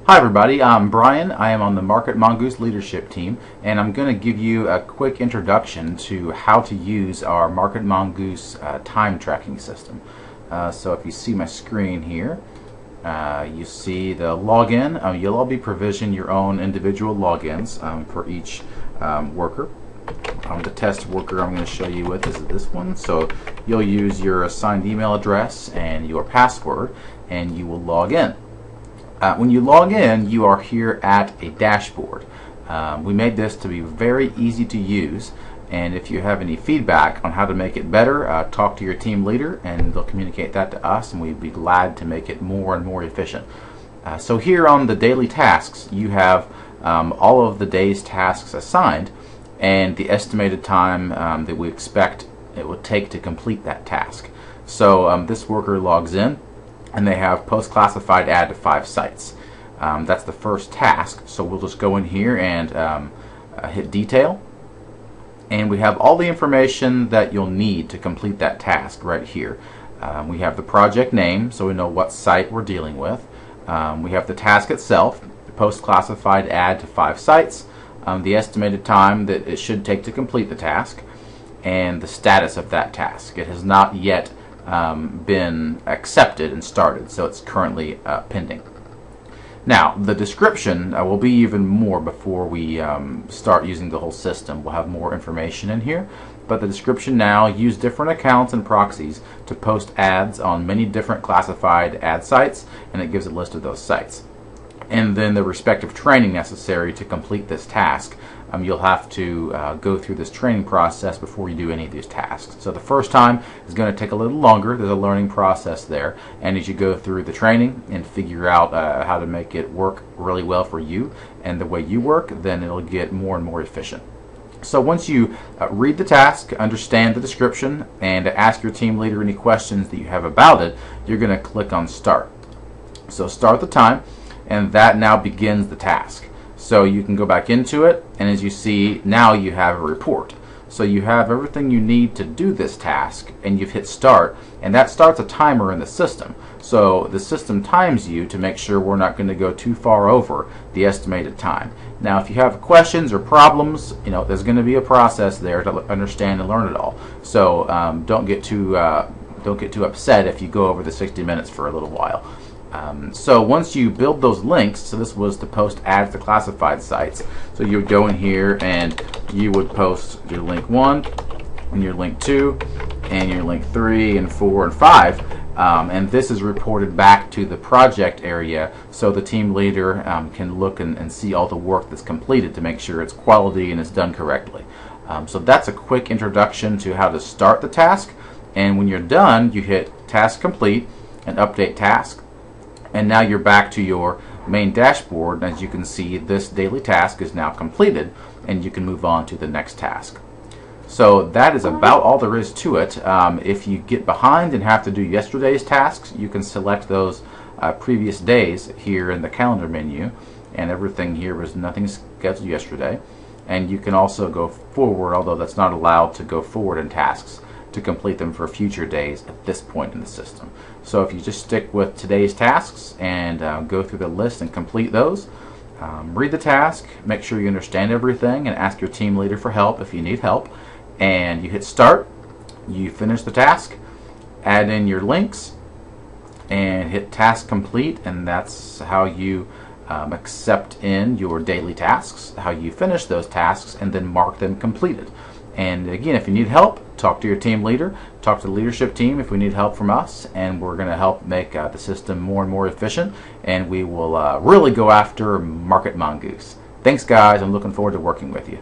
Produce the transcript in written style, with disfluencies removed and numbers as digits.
Hi everybody, I'm Brian. I am on the Market Mongoose leadership team, and I'm going to give you a quick introduction to how to use our Market Mongoose time tracking system. So if you see my screen here, you see the login. You'll all be provisioned your own individual logins for each worker. The test worker I'm going to show you with is this one. So you'll use your assigned email address and your password, and you will log in. When you log in, you are here at a dashboard. We made this to be very easy to use, and if you have any feedback on how to make it better, talk to your team leader and they'll communicate that to us, and we'd be glad to make it more and more efficient. So here on the daily tasks, you have all of the day's tasks assigned and the estimated time that we expect it will take to complete that task. So this worker logs in, and they have post-classified add to 5 sites. That's the first task, so we'll just go in here and hit detail, and we have all the information that you'll need to complete that task right here. We have the project name, so we know what site we're dealing with. We have the task itself, the post-classified add to 5 sites, the estimated time that it should take to complete the task, and the status of that task. It has not yet been accepted and started, so it's currently pending. Now, the description will be even more before we start using the whole system. We'll have more information in here, but the description now: use different accounts and proxies to post ads on many different classified ad sites, and it gives a list of those sites. And then the respective training necessary to complete this task. You'll have to go through this training process before you do any of these tasks. So the first time is going to take a little longer. There's a learning process there, and as you go through the training and figure out how to make it work really well for you and the way you work, then it'll get more and more efficient. So once you read the task, understand the description, and ask your team leader any questions that you have about it, you're going to click on Start. So start the time, and that now begins the task. So you can go back into it, and as you see, now you have a report. So you have everything you need to do this task, and you've hit start, and that starts a timer in the system. So the system times you to make sure we're not going to go too far over the estimated time. Now if you have questions or problems, there's going to be a process there to understand and learn it all. So don't get too upset if you go over the 60 minutes for a little while. So once you build those links, so this was to post ads to classified sites, so you would go in here and you would post your link 1 and your link 2 and your link 3 and 4 and 5, and this is reported back to the project area so the team leader can look and see all the work that's completed to make sure it's quality and it's done correctly. So that's a quick introduction to how to start the task, and when you're done, you hit task complete and update task. And now you're back to your main dashboard, and as you can see, this daily task is now completed, and you can move on to the next task. So that is about all there is to it. If you get behind and have to do yesterday's tasks, you can select those previous days here in the calendar menu, and everything here was nothing scheduled yesterday. And you can also go forward, although that's not allowed to go forward in tasks, to complete them for future days at this point in the system. So if you just stick with today's tasks and go through the list and complete those, read the task, make sure you understand everything, and ask your team leader for help if you need help, and you hit start, you finish the task, add in your links, and hit task complete, and that's how you accept in your daily tasks, how you finish those tasks and then mark them completed. And again, if you need help, talk to your team leader, talk to the leadership team if we need help from us, and we're going to help make the system more and more efficient, and we will really go after Market Mongoose. Thanks guys, I'm looking forward to working with you.